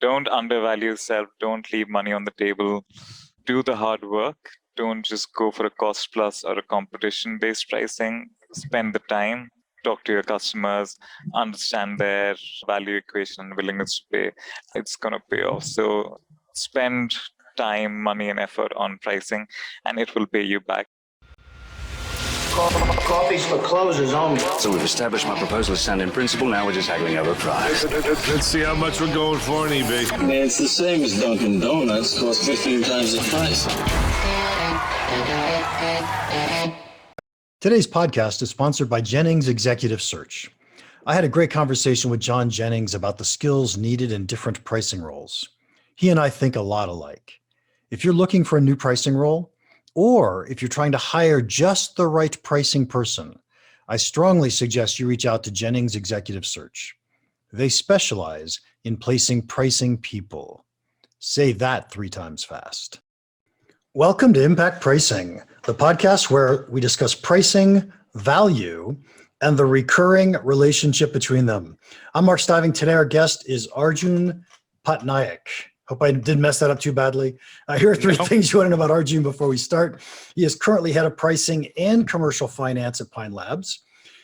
don't undervalue yourself. Don't leave money on the table. Do the hard work. Don't just go for a cost plus or a competition-based pricing. Spend the time, talk to your customers, understand their value equation and willingness to pay. It's going to pay off. So spend time, money, and effort on pricing, and it will pay you back. Coffee's for closers only. So we've established my proposal is sound in principle. Now we're just haggling over price. Let's see how much we're going for on eBay. Man, it's the same as Dunkin' Donuts. Costs 15 times the price. Today's podcast is sponsored by Jennings Executive Search. I had a great conversation with John Jennings about the skills needed in different pricing roles. He and I think a lot alike. If you're looking for a new pricing role, or if you're trying to hire just the right pricing person, I strongly suggest you reach out to Jennings Executive Search. They specialize in placing pricing people. Say that 3 times fast. Welcome to Impact Pricing, the podcast where we discuss pricing, value, and the recurring relationship between them. I'm Mark Stiving. Today our guest is Arjun Patnaik. Hope I didn't mess that up too badly. Here are 3 things you want to know about Arjun before we start. He is currently head of pricing and commercial finance at Pine Labs.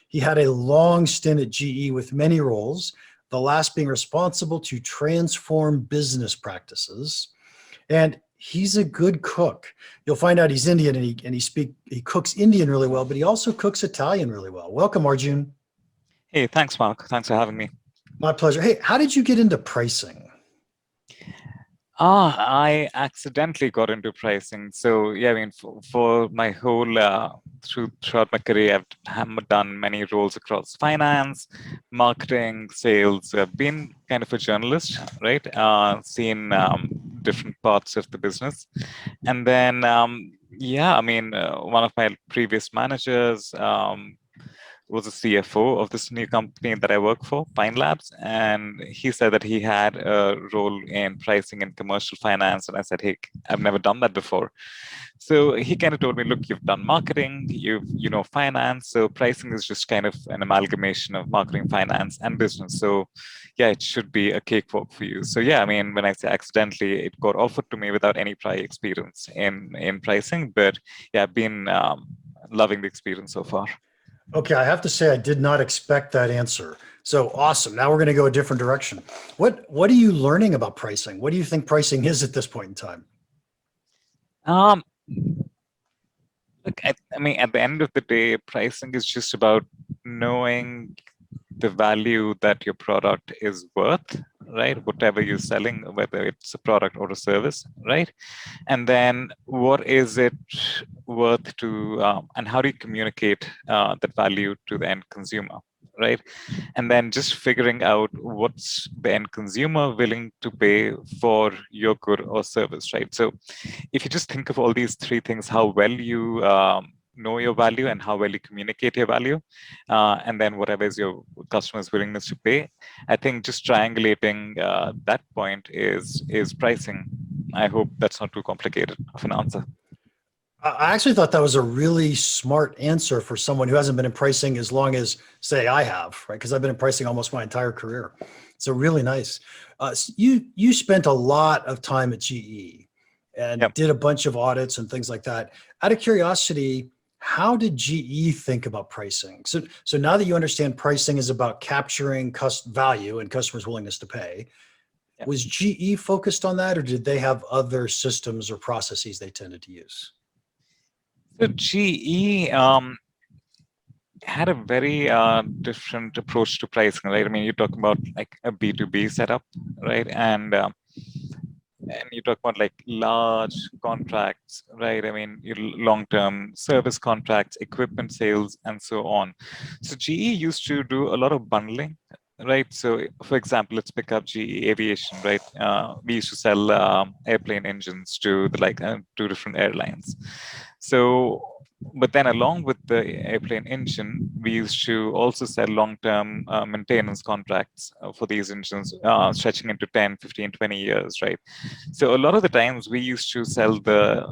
He had a long stint at GE with many roles, the last being responsible to transform business practices. And he's a good cook. You'll find out he's Indian and he cooks Indian really well, but he also cooks Italian really well. Welcome, Arjun. Hey, thanks, Mark. Thanks for having me. My pleasure. Hey, how did you get into pricing? I accidentally got into pricing. So yeah, I mean, for my whole throughout my career, I've done many roles across finance, marketing, sales. I've been kind of a journalist, right? Seen different parts of the business, and then one of my previous managers was a CFO of this new company that I work for, Pine Labs, and he said that he had a role in pricing and commercial finance, and I said, hey, I've never done that before. So he kind of told me, look, you've done marketing, you know finance, so pricing is just kind of an amalgamation of marketing, finance, and business. So yeah, it should be a cakewalk for you. So yeah, I mean, when I say accidentally, it got offered to me without any prior experience in pricing, but yeah, I've been loving the experience so far. Okay, I have to say I did not expect that answer. So awesome. Now we're going to go a different direction. What are you learning about pricing? What do you think pricing is at this point in time? Look, I mean, at the end of the day, pricing is just about knowing the value that your product is worth, right? Whatever you're selling, whether it's a product or a service, right? And then what is it worth to, and how do you communicate that value to the end consumer, right? And then just figuring out what's the end consumer willing to pay for your good or service, right? So if you just think of all these 3 things, how well you know your value and how well you communicate your value, and then whatever is your customer's willingness to pay, I think just triangulating that point is pricing. I hope that's not too complicated of an answer. I actually thought that was a really smart answer for someone who hasn't been in pricing as long as, say, I have, right? Because I've been in pricing almost my entire career. So really nice. You spent a lot of time at GE and did a bunch of audits and things like that. Out of curiosity, how did GE think about pricing? So now that you understand pricing is about capturing value and customers' willingness to pay, was GE focused on that, or did they have other systems or processes they tended to use? So GE had a very different approach to pricing, right? I mean, you're talking about like a B2B setup, right? And you talk about like large contracts, right? I mean, long-term service contracts, equipment sales, and so on. So GE used to do a lot of bundling, right? So for example, let's pick up GE Aviation, right? We used to sell airplane engines to 2 different airlines. So, but then along with the airplane engine, we used to also sell long-term maintenance contracts for these engines, stretching into 10, 15, 20 years, right? So a lot of the times we used to sell the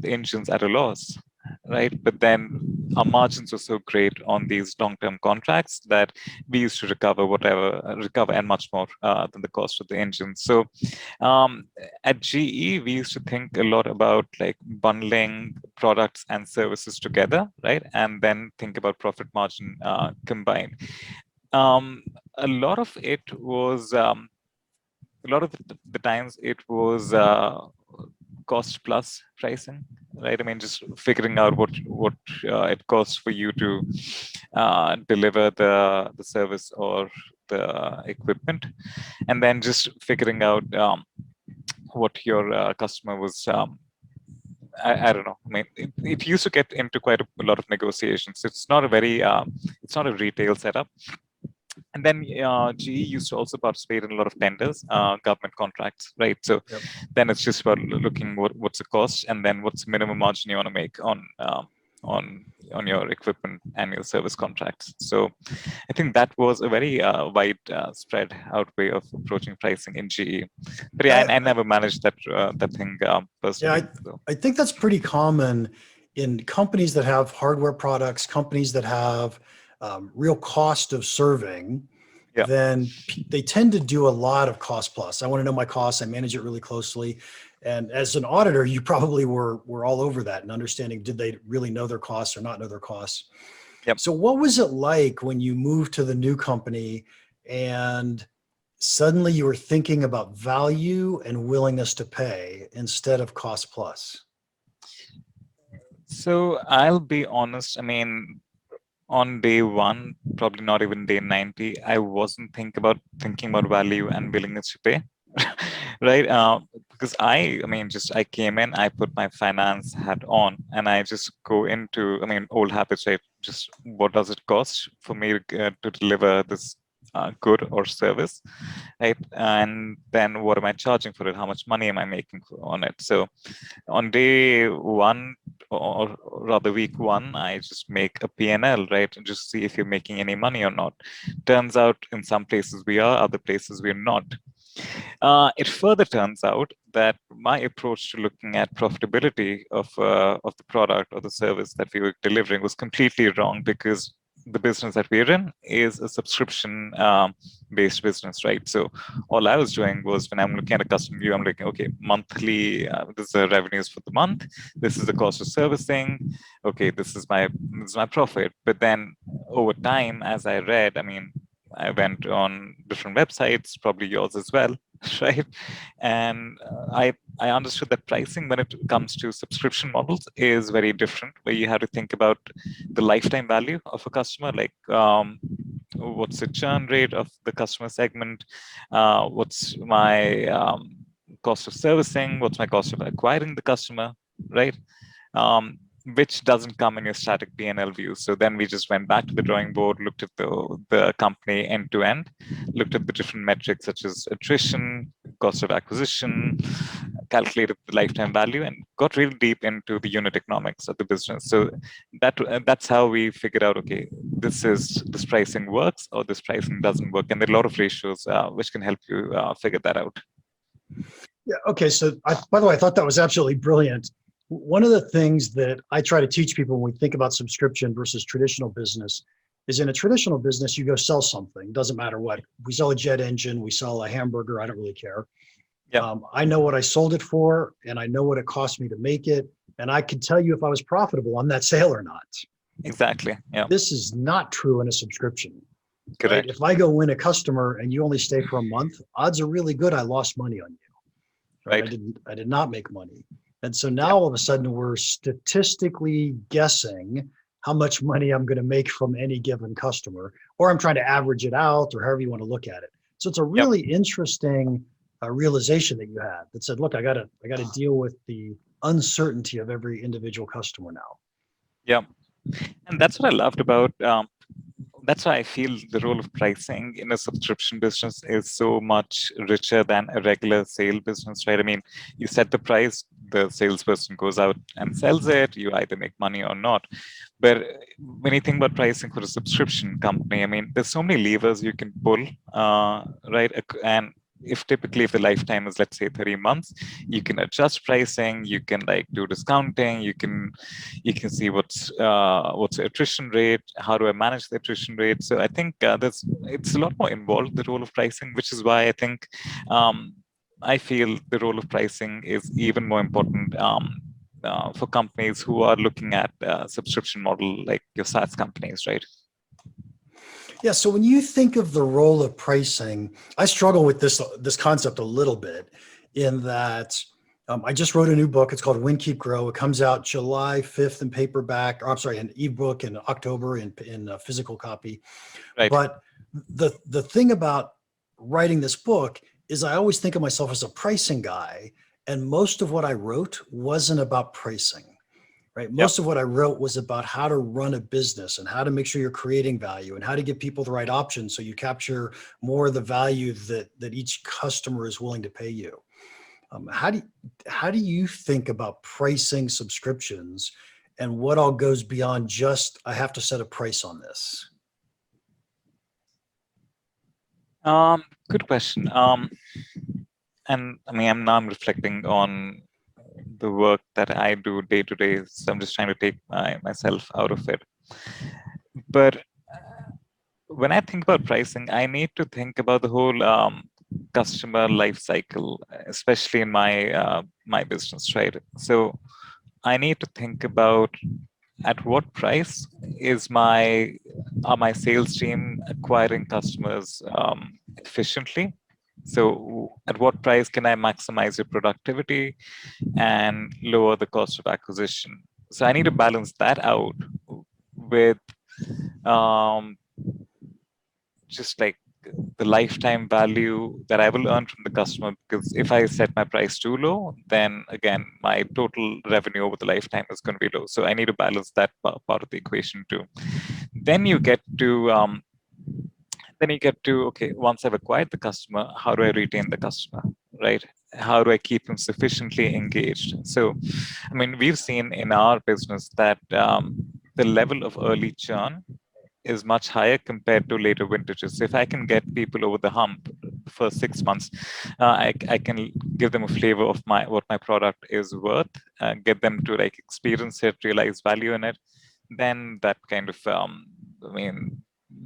engines at a loss, right? But then our margins were so great on these long-term contracts that we used to recover and much more than the cost of the engine. So at GE, we used to think a lot about like bundling products and services together, right? And then think about profit margin combined. A lot of it was a lot of the times it was cost plus pricing, right? I mean, just figuring out what it costs for you to deliver the service or the equipment, and then just figuring out what your customer was. I don't know. I mean, it used to get into quite a lot of negotiations. It's not a very, it's not a retail setup. And then GE used to also participate in a lot of tenders, government contracts, right? So then it's just about looking what's the cost, and then what's the minimum margin you want to make on your equipment and your service contracts. So I think that was a very wide spread out way of approaching pricing in GE. But yeah, I never managed that thing personally. Yeah, I think that's pretty common in companies that have hardware products, companies that have real cost of serving. Then they tend to do a lot of cost plus. I want to know my costs. I manage it really closely. And as an auditor, you probably were all over that and understanding, did they really know their costs or not know their costs? So what was it like when you moved to the new company and suddenly you were thinking about value and willingness to pay instead of cost plus? So I'll be honest. I mean, on day one, probably not even day 90, I wasn't thinking about value and willingness to pay, right? Because I mean, I came in, I put my finance hat on, and I just go into, I mean, old habits, right? Just what does it cost for me to deliver this good or service, right? And then what am I charging for it? How much money am I making on it? So on day one, or rather week one, I just make a P&L, right? And just see if you're making any money or not. Turns out in some places we are, other places we're not. It further turns out that my approach to looking at profitability of the product or the service that we were delivering was completely wrong, because the business that we're in is a subscription based business, right? So all I was doing was, when I'm looking at a customer view, I'm like, okay, monthly, this is the revenues for the month, this is the cost of servicing, okay, this is my profit. But then over time, as I read, I mean, I went on different websites, probably yours as well, right? And I understood that pricing, when it comes to subscription models, is very different, where you have to think about the lifetime value of a customer, like what's the churn rate of the customer segment, what's my cost of servicing, what's my cost of acquiring the customer, right? Which doesn't come in your static P&L view. So then we just went back to the drawing board, looked at the company end to end, looked at the different metrics such as attrition, cost of acquisition, calculated the lifetime value, and got really deep into the unit economics of the business. So that's how we figured out, okay, this pricing works or this pricing doesn't work. And there are a lot of ratios which can help you figure that out. Yeah. Okay. So by the way, I thought that was absolutely brilliant. One of the things that I try to teach people when we think about subscription versus traditional business is, in a traditional business, you go sell something. Doesn't matter what. We sell a jet engine, we sell a hamburger, I don't really care. I know what I sold it for, and I know what it cost me to make it. And I can tell you if I was profitable on that sale or not. Exactly. Yeah. This is not true in a subscription. Correct. Right? If I go win a customer and you only stay for a month, odds are really good I lost money on you. Right? I did not make money. And so now all of a sudden we're statistically guessing how much money I'm going to make from any given customer, or I'm trying to average it out, or however you want to look at it. So it's a really interesting realization that you had that said, look, I got to deal with the uncertainty of every individual customer now. Yeah. And that's what I loved about, that's why I feel the role of pricing in a subscription business is so much richer than a regular sale business, right? I mean, you set the price, the salesperson goes out and sells it, you either make money or not. But when you think about pricing for a subscription company, I mean, there's so many levers you can pull, right? And if typically if the lifetime is, let's say, 30 months, you can adjust pricing, you can like do discounting, you can see what's the attrition rate, how do I manage the attrition rate. So I think it's a lot more involved, the role of pricing, which is why I think I feel the role of pricing is even more important for companies who are looking at subscription model like your SaaS companies, right? Yeah. So when you think of the role of pricing, I struggle with this concept a little bit in that I just wrote a new book. It's called Win, Keep, Grow. It comes out July 5th in paperback, or I'm sorry, an ebook in October in physical copy. Right. But the thing about writing this book is I always think of myself as a pricing guy. And most of what I wrote wasn't about pricing. Right. Most of what I wrote was about how to run a business and how to make sure you're creating value and how to give people the right options so you capture more of the value that each customer is willing to pay you. How do you think about pricing subscriptions and what all goes beyond just I have to set a price on this? Good question. And I mean, I'm reflecting on the work that I do day to day, so I'm just trying to take myself out of it. But when I think about pricing, I need to think about the whole customer life cycle, especially in my business, right? So I need to think about at what price is my sales team acquiring customers efficiently. So at what price can I maximize your productivity and lower the cost of acquisition? So I need to balance that out with um, just like the lifetime value that I will earn from the customer. Because if I set my price too low, then again, my total revenue over the lifetime is going to be low. So I need to balance that part of the equation too. Then you get to okay, once I've acquired the customer, how do I retain the customer, right? How do I keep them sufficiently engaged? So, I mean, we've seen in our business that the level of early churn is much higher compared to later vintages. So if I can get people over the hump for 6 months, I can give them a flavor of what my product is worth, get them to like experience it, realize value in it. Then that kind of,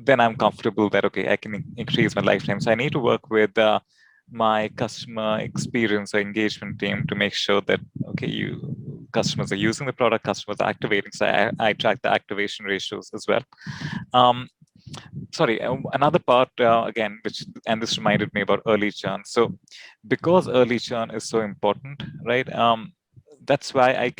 then I'm comfortable that okay, I can increase my lifetime. So I need to work with my customer experience or engagement team to make sure that okay, customers are using the product, customers are activating. So I track the activation ratios as well. Sorry, another part again, and this reminded me about early churn. So because early churn is so important, right? That's why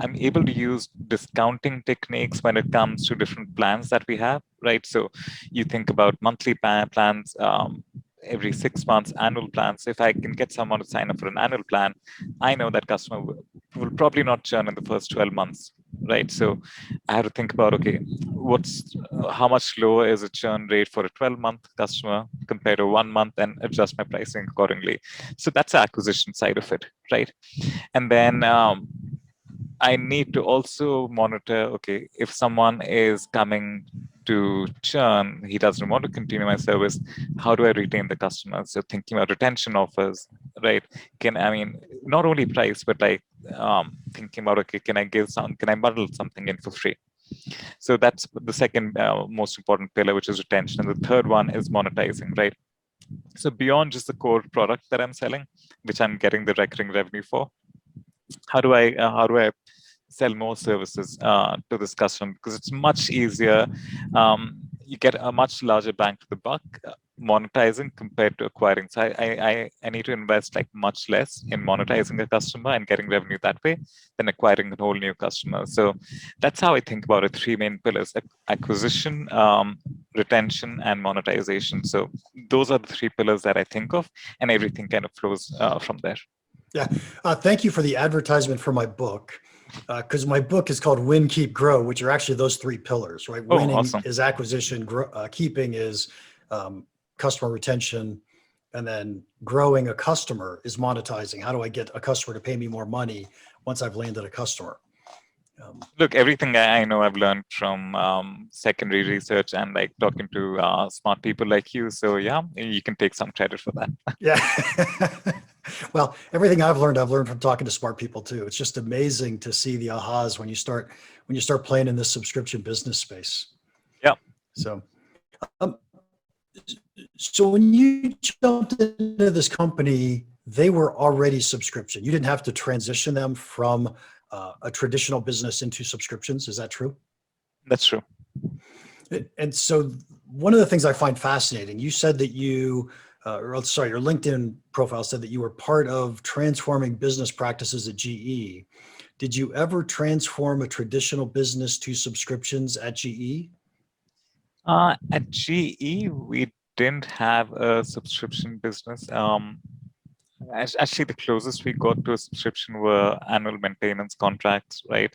I'm able to use discounting techniques when it comes to different plans that we have, right? So you think about monthly plans, every 6 months, annual plans. If I can get someone to sign up for an annual plan, I know that customer will probably not churn in the first 12 months, right? So I have to think about, okay, how much lower is a churn rate for a 12-month customer compared to 1 month, and adjust my pricing accordingly. So that's the acquisition side of it, right? And then I need to also monitor, okay, if someone is coming to churn, he doesn't want to continue my service, how do I retain the customer? So thinking about retention offers, right? Not only price, but like thinking about, okay, can I bundle something in for free? So that's the second most important pillar, which is retention. And the third one is monetizing, right? So beyond just the core product that I'm selling, which I'm getting the recurring revenue for, how do I sell more services to this customer? Because it's much easier. You get a much larger bang for the buck monetizing compared to acquiring. So I need to invest like much less in monetizing a customer and getting revenue that way than acquiring a whole new customer. So that's how I think about it. Three main pillars: acquisition, retention, and monetization. So those are the three pillars that I think of, and everything kind of flows from there. Yeah. Thank you for the advertisement for my book, because my book is called Win, Keep, Grow, which are actually those three pillars, right? Oh, Winning awesome. is acquisition, keeping is customer retention, and then growing a customer is monetizing. How do I get a customer to pay me more money once I've landed a customer? Look, everything I know I've learned from secondary research and like talking to smart people like you. So yeah, you can take some credit for that. Yeah. Well, everything I've learned from talking to smart people too. It's just amazing to see the ahas when you start playing in this subscription business space. Yeah. So, so when you jumped into this company, they were already subscription. You didn't have to transition them from a traditional business into subscriptions. Is that true? That's true. And so one of the things I find fascinating, you said that you, or sorry, your LinkedIn profile said that you were part of transforming business practices at GE. Did you ever transform a traditional business to subscriptions at GE? At GE, we didn't have a subscription business. Actually, the closest we got to a subscription were annual maintenance contracts, right?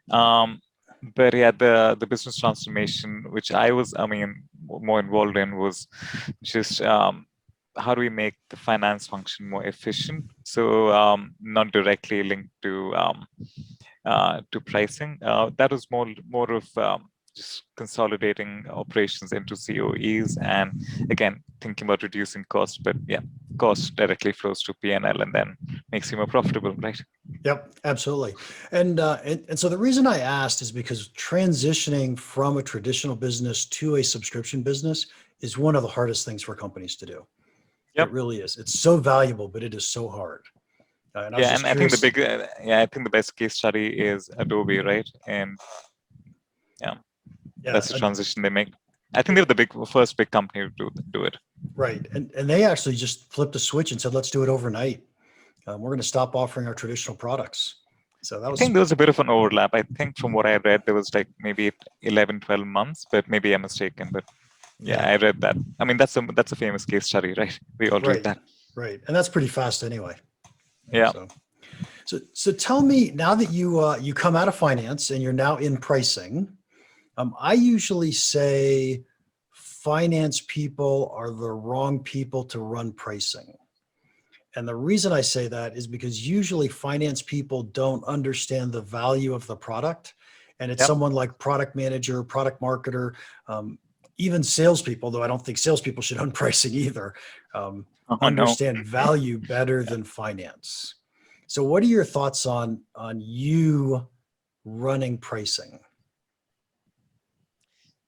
But yeah, the business transformation, which I mean, more involved in, was just how do we make the finance function more efficient? So not directly linked to pricing. That was more of just consolidating operations into COEs, and again thinking about reducing costs. But yeah, cost directly flows to P&L and then makes you more profitable, right? Yep, absolutely. And so the reason I asked is because transitioning from a traditional business to a subscription business is one of the hardest things for companies to do. Yep. It really is. It's so valuable, but it is so hard. And I was Yeah, just and I think curious. I think the best case study is Adobe, right? And yeah, Yeah, that's the transition they make. I think they're the first big company to do it. right. And they actually just flipped a switch and said, let's do it overnight. We're going to stop offering our traditional products. So that I think was, there was a bit of an overlap. I think from what I read, there was like maybe 11, 12 months, but maybe I'm mistaken. But yeah, yeah, I read that. I mean, that's a famous case study, right? We all read right, that. right. And that's pretty fast anyway. Yeah. So tell me now that you come out of finance and you're now in pricing. I usually say finance people are the wrong people to run pricing. And the reason I say that is because usually finance people don't understand the value of the product. And it's Yep. someone like product manager, product marketer, even salespeople, though I don't think salespeople should own pricing either, Oh no. understand value better than finance. So what are your thoughts on you running pricing?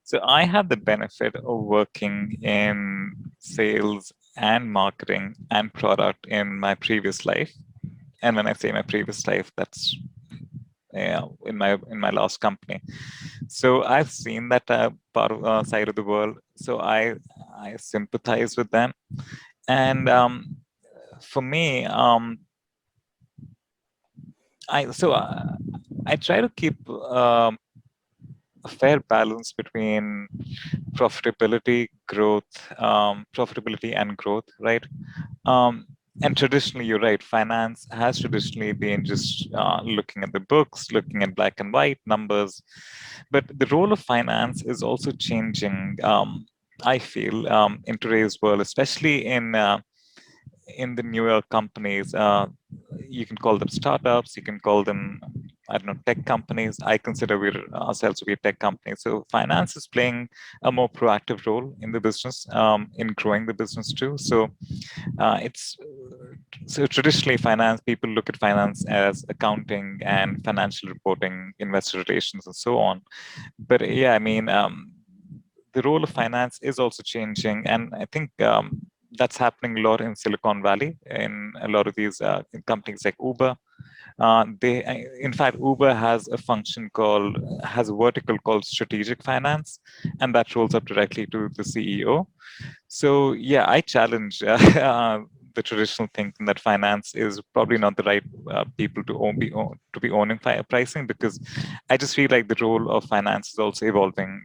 So I had the benefit of working in sales and marketing and product in my previous life. And when I say my previous life, that's in my last company. So I've seen that part of side of the world. So I sympathize with them. And for me, I try to keep a fair balance between profitability and growth, right? And traditionally, you're right, finance has traditionally been just looking at the books, looking at black and white numbers. But the role of finance is also changing, I feel, in today's world, especially in the newer companies. You can call them startups, you can call them, I don't know, tech companies. I consider ourselves to be a tech company. So finance is playing a more proactive role in the business, in growing the business too. So it's so traditionally finance people look at finance as accounting and financial reporting, investor relations, and so on. But yeah, I mean, the role of finance is also changing, and I think that's happening a lot in Silicon Valley in a lot of these companies like Uber. In fact, Uber has a vertical called strategic finance, and that rolls up directly to the CEO. So yeah, I challenge the traditional thinking that finance is probably not the right people to be owning pricing, because I just feel like the role of finance is also evolving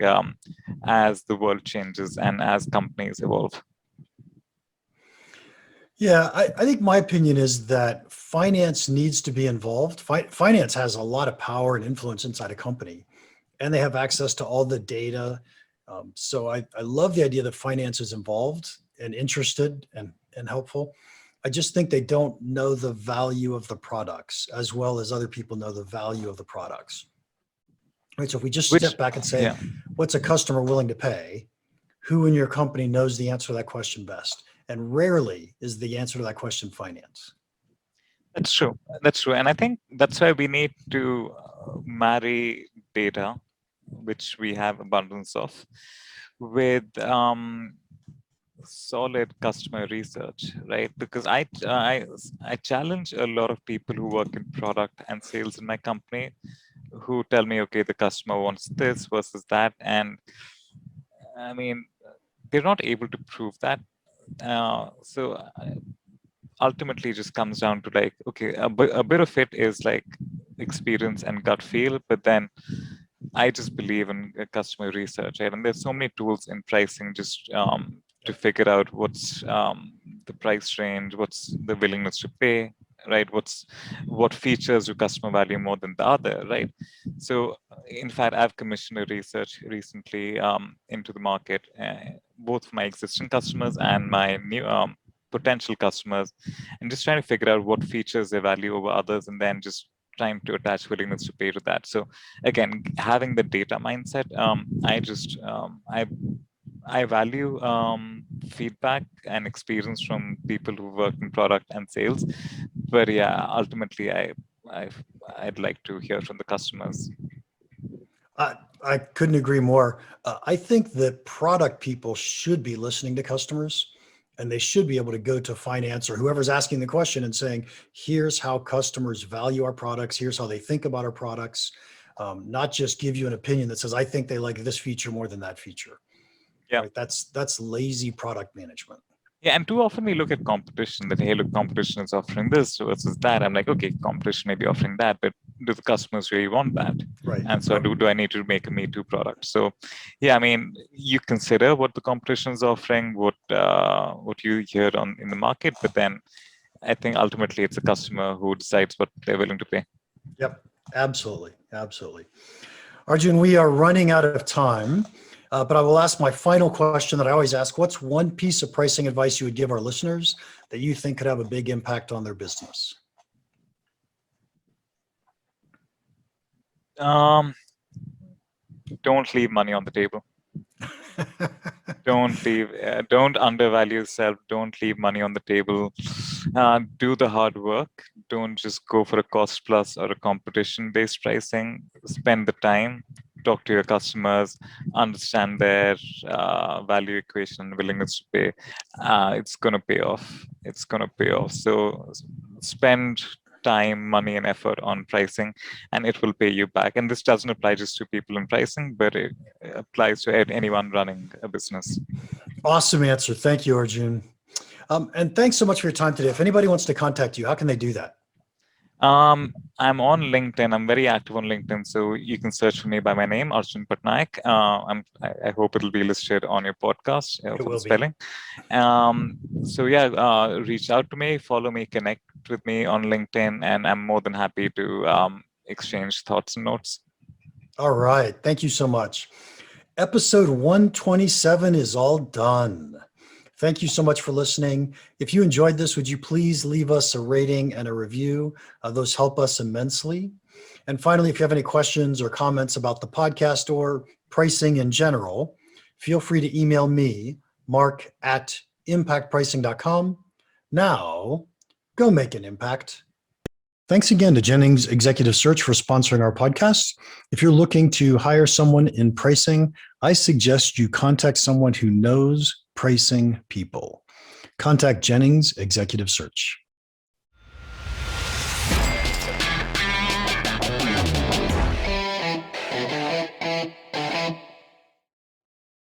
as the world changes and as companies evolve. Yeah, I think my opinion is that finance needs to be involved. Finance has a lot of power and influence inside a company, and they have access to all the data. So I love the idea that finance is involved and interested and helpful. I just think they don't know the value of the products as well as other people know the value of the products. Right. So if we just Which, step back and say, yeah, what's a customer willing to pay? Who in your company knows the answer to that question best? And rarely is the answer to that question finance. that's true. That's true. And I think that's why we need to marry data, which we have abundance of, with solid customer research, right? Because I challenge a lot of people who work in product and sales in my company who tell me, okay, the customer wants this versus that, and I mean, they're not able to prove that. So ultimately, it just comes down to like, okay, a bit of it is like experience and gut feel, but then I just believe in customer research, right? And there's so many tools in pricing just to figure out what's the price range, what's the willingness to pay, right? What features do customer value more than the other, right? So, in fact, I've commissioned a research recently into the market, both for my existing customers and my new potential customers, and just trying to figure out what features they value over others, and then just trying to attach willingness to pay to that. So again, having the data mindset, I value feedback and experience from people who work in product and sales, but yeah, ultimately I I'd like to hear from the customers. I couldn't agree more. I think that product people should be listening to customers, and they should be able to go to finance or whoever's asking the question and saying, here's how customers value our products. Here's how they think about our products. Not just give you an opinion that says, I think they like this feature more than that feature. Yeah. Right? That's lazy product management. Yeah, and too often we look at competition that, hey, look, competition is offering this versus that. I'm like, okay, competition may be offering that, but do the customers really want that? Right. And so do I need to make a Me Too product? So yeah, I mean, you consider what the competition is offering, what you hear in the market, but then I think ultimately it's the customer who decides what they're willing to pay. Yep, absolutely. Absolutely. Arjun, we are running out of time. But I will ask my final question that I always ask. What's one piece of pricing advice you would give our listeners that you think could have a big impact on their business? Don't leave money on the table. Don't undervalue yourself. Don't leave money on the table. Do the hard work. Don't just go for a cost plus or a competition based pricing. Spend the time, talk to your customers, understand their value equation, willingness to pay. It's going to pay off. So spend time, money, and effort on pricing, and it will pay you back. And this doesn't apply just to people in pricing, but it applies to anyone running a business. Awesome answer. Thank you, Arjun. And thanks so much for your time today. If anybody wants to contact you, how can they do that? I'm on LinkedIn. I'm very active on LinkedIn, so you can search for me by my name, Arjun Patnaik. I hope it'll be listed on your podcast for the spelling. So yeah, reach out to me, follow me, connect with me on LinkedIn, and I'm more than happy to exchange thoughts and notes. All right. Thank you so much. Episode 127 is all done. Thank you so much for listening. If you enjoyed this, would you please leave us a rating and a review? Those help us immensely. And finally, if you have any questions or comments about the podcast or pricing in general, feel free to email me, mark@impactpricing.com. Now, go make an impact. Thanks again to Jennings Executive Search for sponsoring our podcast. If you're looking to hire someone in pricing, I suggest you contact someone who knows pricing people. Contact Jennings Executive Search.